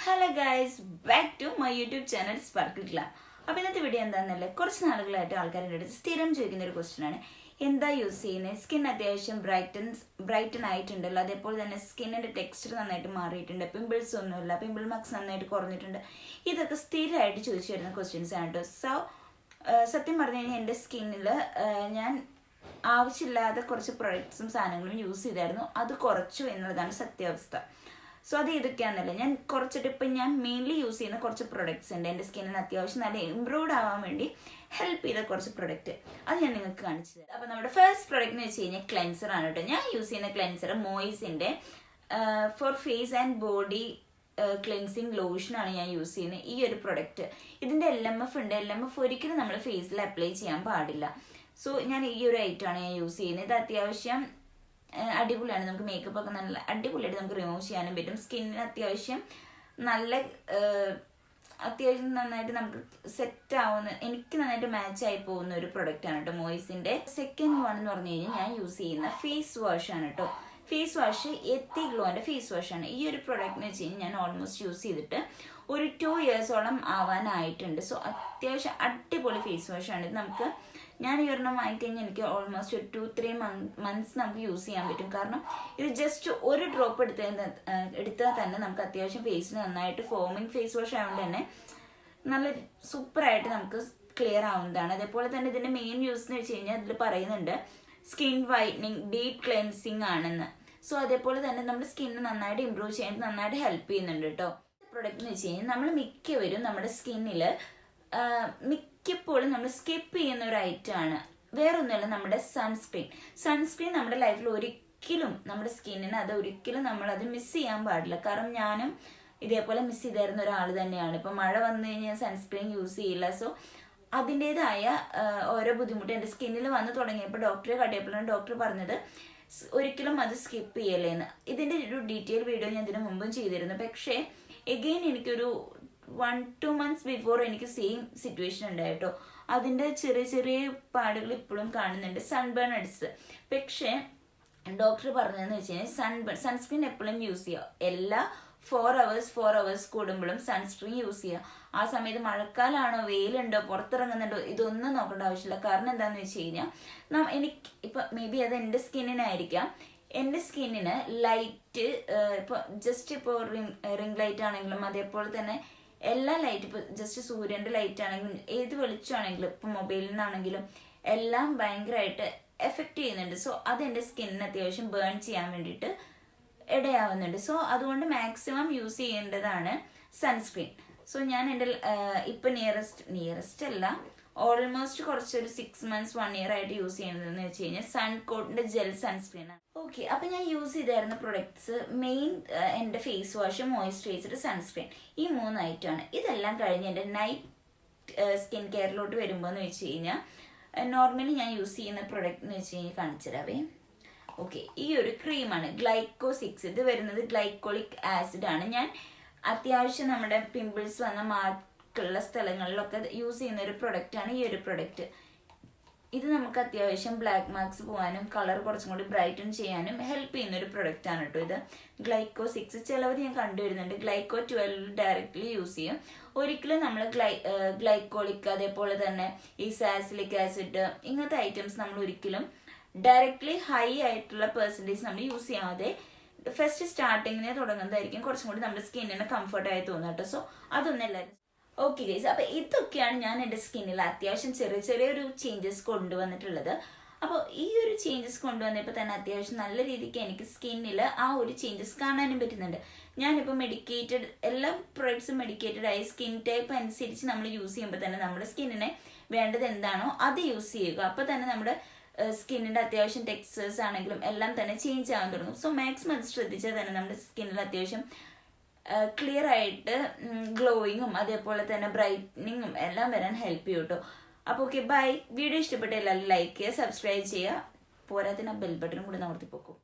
Hello guys, back to my YouTube channel Sparkle Glam. അപ്പോൾ ഇന്നത്തെ video എന്താണെന്നല്ലേ, കുറച്ച് നാളുകളായിട്ട് ആൾക്കാരുടെ അടുത്ത് സ്ഥിരം ചോദിക്കുന്ന ഒരു ക്വസ്റ്റ്യൻ ആണ്, എന്താ യൂസ് ചെയ്യുന്നത്? സ്കിൻ അത്യാവശ്യം ബ്രൈറ്റൻ ആയിട്ടുണ്ടല്ലോ, അതേപോലെ തന്നെ സ്കിന്നിന്റെ ടെക്സ്ചർ നന്നായിട്ട് മാറിയിട്ടുണ്ട്, പിമ്പിൾസ് ഒന്നുമില്ല, പിമ്പിൾ മാർക്സ് നന്നായിട്ട് കുറഞ്ഞിട്ടുണ്ട്. ഇതൊക്കെ സ്ഥിരമായിട്ട് ചോദിച്ചു വരുന്ന ക്വസ്റ്റ്യൻസ് ആണ് കേട്ടോ. സോ സത്യം പറഞ്ഞു കഴിഞ്ഞാൽ എൻ്റെ സ്കിന്നിൽ ഞാൻ ആവശ്യമില്ലാതെ കുറച്ച് പ്രൊഡക്ട്സും സാധനങ്ങളും യൂസ് ചെയ്തായിരുന്നു, അത് കുറച്ചു എന്നുള്ളതാണ് സത്യാവസ്ഥ. സോ അത് ഏതൊക്കെയാണെന്നല്ല, ഞാൻ കുറച്ചിട്ട് ഇപ്പം ഞാൻ മെയിൻലി യൂസ് ചെയ്യുന്ന കുറച്ച് പ്രൊഡക്ട്സ് ഉണ്ട് എൻ്റെ സ്കിന്നിന് അത്യാവശ്യം നല്ല ഇമ്പ്രൂവ്ഡ് ആവാൻ വേണ്ടി ഹെൽപ്പ് ചെയ്ത കുറച്ച് പ്രൊഡക്റ്റ്, അത് ഞാൻ നിങ്ങൾക്ക് കാണിച്ചു തരാം. അപ്പം നമ്മുടെ ഫസ്റ്റ് പ്രൊഡക്റ്റ് എന്ന് വെച്ച് കഴിഞ്ഞാൽ ക്ലെൻസർ ആണ് കേട്ടോ. ഞാൻ യൂസ് ചെയ്യുന്ന ക്ലെൻസർ മോയിസിൻ്റെ for face and body cleansing ലോഷനാണ് ഞാൻ യൂസ് ചെയ്യുന്നത്. ഈ ഒരു പ്രൊഡക്റ്റ് ഇതിൻ്റെ LMF ഉണ്ട്. LMF ഒരിക്കലും നമ്മൾ ഫേസിൽ അപ്ലൈ ചെയ്യാൻ പാടില്ല. സോ ഞാൻ ഈ ഒരു ഐറ്റമാണ് ഞാൻ യൂസ് ചെയ്യുന്നത്. ഇത് അത്യാവശ്യം അടിപൊളിയാണ്, നമുക്ക് മേക്കപ്പ് ഒക്കെ നല്ല അടിപൊളിയായിട്ട് നമുക്ക് റിമൂവ് ചെയ്യാനും പറ്റും. സ്കിന്നിന് അത്യാവശ്യം നല്ല അത്യാവശ്യം നന്നായിട്ട് നമുക്ക് സെറ്റ് ആവുന്ന, എനിക്ക് നന്നായിട്ട് മാച്ച് ആയി പോകുന്ന ഒരു പ്രൊഡക്റ്റ് ആണ് കേട്ടോ മോയിസിന്റെ. സെക്കൻഡ് വൺ എന്ന് പറഞ്ഞു കഴിഞ്ഞാൽ ഞാൻ യൂസ് ചെയ്യുന്ന ഫേസ് വാഷ് ആണ് കേട്ടോ. ഫേസ് വാഷ് എത്തി ഗ്ലോന്റെ ഫേസ് വാഷ് ആണ്. ഈ ഒരു പ്രൊഡക്റ്റിന് വെച്ച് കഴിഞ്ഞാൽ ഞാൻ ഓൾമോസ്റ്റ് യൂസ് ചെയ്തിട്ട് ഒരു 2 ഇയേഴ്സോളം ആവാനായിട്ടുണ്ട്. സോ അത്യാവശ്യം അടിപൊളി ഫേസ് വാഷ് ആണ് ഇത്. നമുക്ക് ഞാൻ ഈ ഒരെണ്ണം വാങ്ങിക്കഴിഞ്ഞാൽ എനിക്ക് ഓൾമോസ്റ്റ് ഒരു 2-3 മന്ത്സ് നമുക്ക് യൂസ് ചെയ്യാൻ പറ്റും. കാരണം ഇത് ജസ്റ്റ് ഒരു ഡ്രോപ്പ് എടുത്താൽ തന്നെ നമുക്ക് അത്യാവശ്യം ഫേസിന് നന്നായിട്ട് ഫോമിങ് ഫേസ് വാഷ് ആയതുകൊണ്ട് തന്നെ നല്ല സൂപ്പറായിട്ട് നമുക്ക് ക്ലിയർ ആവുന്നതാണ്. അതേപോലെ തന്നെ ഇതിന്റെ മെയിൻ യൂസ് എന്ന് വെച്ച് കഴിഞ്ഞാൽ ഇതിൽ പറയുന്നുണ്ട് സ്കിൻ വൈറ്റനിങ് ഡീപ്പ് ക്ലെൻസിങ് ആണെന്ന്. സോ അതേപോലെ തന്നെ നമ്മുടെ സ്കിന്ന് നന്നായിട്ട് ഇമ്പ്രൂവ് ചെയ്യാൻ നന്നായിട്ട് ഹെൽപ്പ് ചെയ്യുന്നുണ്ട് കേട്ടോ. പ്രൊഡക്റ്റ് എന്ന് വെച്ച് കഴിഞ്ഞാൽ നമ്മൾ മിക്കവരും നമ്മുടെ സ്കിന്നിൽ മിക്കപ്പോഴും നമ്മൾ സ്കിപ്പ് ചെയ്യുന്ന ഒരു ഐറ്റം ആണ്, വേറൊന്നുമല്ല നമ്മുടെ സൺസ്ക്രീൻ നമ്മുടെ ലൈഫിൽ ഒരിക്കലും നമ്മുടെ സ്കിന്നിന് അത് ഒരിക്കലും നമ്മളത് മിസ് ചെയ്യാൻ പാടില്ല. കാരണം ഞാനും ഇതേപോലെ മിസ് ചെയ്തായിരുന്ന ഒരാൾ തന്നെയാണ്. ഇപ്പം മഴ വന്നു കഴിഞ്ഞാൽ സൺസ്ക്രീൻ യൂസ് ചെയ്യില്ല. സോ അതിൻ്റെതായ ഓരോ ബുദ്ധിമുട്ട് എൻ്റെ സ്കിന്നിൽ വന്ന് തുടങ്ങിയപ്പോൾ ഡോക്ടറെ കാട്ടിയപ്പോഴാണ് ഡോക്ടർ പറഞ്ഞത് ഒരിക്കലും അത് സ്കിപ്പ് ചെയ്യലേന്ന്. ഇതിൻ്റെ ഒരു ഡീറ്റെയിൽ വീഡിയോ ഞാൻ ഇതിനു മുമ്പും ചെയ്തിരുന്നു. പക്ഷേ എഗെയിൻ എനിക്കൊരു 1-2 months ബിഫോർ എനിക്ക് സെയിം സിറ്റുവേഷൻ ഉണ്ടായിട്ടോ. അതിൻ്റെ ചെറിയ ചെറിയ പാടുകൾ ഇപ്പോഴും കാണുന്നുണ്ട്, സൺബേൺ അടിച്ച്. പക്ഷേ ഡോക്ടർ പറഞ്ഞതെന്ന് വെച്ച് കഴിഞ്ഞാൽ സൺസ്ക്രീൻ എപ്പോഴും യൂസ് ചെയ്യുക, എല്ലാ 4 hours കൂടുമ്പോഴും സൺസ്ക്രീൻ യൂസ് ചെയ്യുക. ആ സമയത്ത് മഴക്കാലാണോ വെയിലുണ്ടോ പുറത്തിറങ്ങുന്നുണ്ടോ ഇതൊന്നും നോക്കേണ്ട ആവശ്യമില്ല. കാരണം എന്താണെന്ന് വെച്ച് കഴിഞ്ഞാൽ എനിക്ക് ഇപ്പം മേ ബി അത് എൻ്റെ സ്കിന്നിനായിരിക്കാം. എൻ്റെ സ്കിന്നിന് ലൈറ്റ് ഇപ്പോൾ ജസ്റ്റ് ഇപ്പോൾ റിംഗ് ലൈറ്റ് ആണെങ്കിലും അതേപോലെ തന്നെ എല്ലാ ലൈറ്റ്, ഇപ്പോൾ ജസ്റ്റ് സൂര്യൻ്റെ ലൈറ്റ് ആണെങ്കിലും ഏത് വെളിച്ചമാണെങ്കിലും ഇപ്പോൾ മൊബൈലിൽ നിന്നാണെങ്കിലും എല്ലാം ഭയങ്കരമായിട്ട് എഫക്റ്റ് ചെയ്യുന്നുണ്ട്. സോ അത് എൻ്റെ സ്കിന്നിന് അത്യാവശ്യം ബേൺ ചെയ്യാൻ വേണ്ടിയിട്ട് ഇടയാവുന്നുണ്ട്. സോ അതുകൊണ്ട് മാക്സിമം യൂസ് ചെയ്യേണ്ടതാണ് സൺസ്ക്രീൻ. സോ ഞാൻ എൻ്റെ ഇപ്പം നിയറസ്റ്റ് അല്ല, ഓൾമോസ്റ്റ് കുറച്ചൊരു 6 months 1 year ആയിട്ട് യൂസ് ചെയ്യുന്നതെന്ന് വെച്ച് കഴിഞ്ഞാൽ സൺകോട്ടിന്റെ ജെൽ സൺസ്ക്രീൻ ആണ്. ഓക്കെ, അപ്പം ഞാൻ യൂസ് ചെയ്തായിരുന്ന പ്രൊഡക്ട്സ് മെയിൻ എൻ്റെ ഫേസ് വാഷ്, മോയ്സ്ചറൈസർ, സൺസ്ക്രീൻ, ഈ 3 ഐറ്റമാണ്. ഇതെല്ലാം കഴിഞ്ഞ് എൻ്റെ നൈറ്റ് സ്കിൻ കെയറിലോട്ട് വരുമ്പോൾ എന്ന് വെച്ച് കഴിഞ്ഞാൽ നോർമലി ഞാൻ യൂസ് ചെയ്യുന്ന പ്രൊഡക്റ്റ് എന്ന് വെച്ച് കഴിഞ്ഞാൽ കാണിച്ചുതരാവേ. ഓക്കെ, ഈ ഒരു ക്രീമാണ് ഗ്ലൈക്കോ 6. ഇത് വരുന്നത് ഗ്ലൈക്കോളിക് ആസിഡ് ആണ്. ഞാൻ അത്യാവശ്യം നമ്മുടെ പിമ്പിൾസ് വന്ന മാർക്കുള്ള സ്ഥലങ്ങളിലൊക്കെ യൂസ് ചെയ്യുന്ന ഒരു പ്രൊഡക്റ്റ് ആണ് ഈ ഒരു പ്രൊഡക്റ്റ്. ഇത് നമുക്ക് അത്യാവശ്യം ബ്ലാക്ക് മാർക്സ് പോകാനും കളർ കുറച്ചും കൂടി ബ്രൈറ്റൻ ചെയ്യാനും ഹെൽപ്പ് ചെയ്യുന്ന ഒരു പ്രൊഡക്റ്റ് ആണ് കേട്ടോ ഇത്. ഗ്ലൈക്കോ 6 ചിലവർ ഞാൻ കണ്ടുവരുന്നുണ്ട് ഗ്ലൈക്കോ 12 ഡയറക്റ്റ്ലി യൂസ് ചെയ്യും. ഒരിക്കലും നമ്മൾ ഗ്ലൈക്കോളിക് അതേപോലെ തന്നെ ഈ സാസിലിക് ആസിഡ് ഇങ്ങനത്തെ ഐറ്റംസ് നമ്മൾ ഒരിക്കലും ഡയറക്ട്ലി ഹൈ ആയിട്ടുള്ള പെർസെൻറ്റേജ് നമ്മൾ യൂസ് ചെയ്യാതെ ഫസ്റ്റ് സ്റ്റാർട്ടിങ്ങിനെ തുടങ്ങുന്നതായിരിക്കും കുറച്ചും കൂടി നമ്മുടെ സ്കിന്നിന് കംഫർട്ടായി തോന്നുക കേട്ടോ. സോ അതൊന്നും എല്ലാവരും ഓക്കെ ഗൈസ്. അപ്പം ഇതൊക്കെയാണ് ഞാൻ എൻ്റെ സ്കിന്നിൽ അത്യാവശ്യം ചെറിയൊരു ചേഞ്ചസ് കൊണ്ടുവന്നിട്ടുള്ളത്. അപ്പോൾ ഈ ഒരു ചേഞ്ചസ് കൊണ്ടുവന്നപ്പോൾ തന്നെ അത്യാവശ്യം നല്ല രീതിക്ക് എനിക്ക് സ്കിന്നിൽ ആ ഒരു ചേഞ്ചസ് കാണാനും പറ്റുന്നുണ്ട്. ഞാനിപ്പോൾ മെഡിക്കേറ്റഡ് എല്ലാ പ്രൊഡക്ട്സും മെഡിക്കേറ്റഡ് ആയി സ്കിൻ ടൈപ്പ് അനുസരിച്ച് നമ്മൾ യൂസ് ചെയ്യുമ്പോൾ തന്നെ നമ്മുടെ സ്കിന്നിനെ വേണ്ടത് എന്താണോ അത് യൂസ് ചെയ്യുക. അപ്പോൾ തന്നെ നമ്മുടെ സ്കിന്നിൻ്റെ അത്യാവശ്യം ടെക്സ്ചേഴ്സ് ആണെങ്കിലും എല്ലാം തന്നെ ചേഞ്ച് ആവാൻ തുടങ്ങും. സോ മാക്സിമം അത് ശ്രദ്ധിച്ചാൽ തന്നെ നമ്മുടെ സ്കിന്നിൽ അത്യാവശ്യം ക്ലിയർ ആയിട്ട് ഗ്ലോയിങ്ങും അതേപോലെ തന്നെ ബ്രൈറ്റനിങ്ങും എല്ലാം വരാൻ ഹെൽപ്പ് ചെയ്യും കേട്ടോ. അപ്പോൾ ഓക്കെ, ബൈ. വീഡിയോ ഇഷ്ടപ്പെട്ട എല്ലാവരും ലൈക്ക് ചെയ്യുക, സബ്സ്ക്രൈബ് ചെയ്യുക, പോരാത്തിന് ബെൽ ബട്ടണും കൂടി അമർത്തിപ്പോക്കും.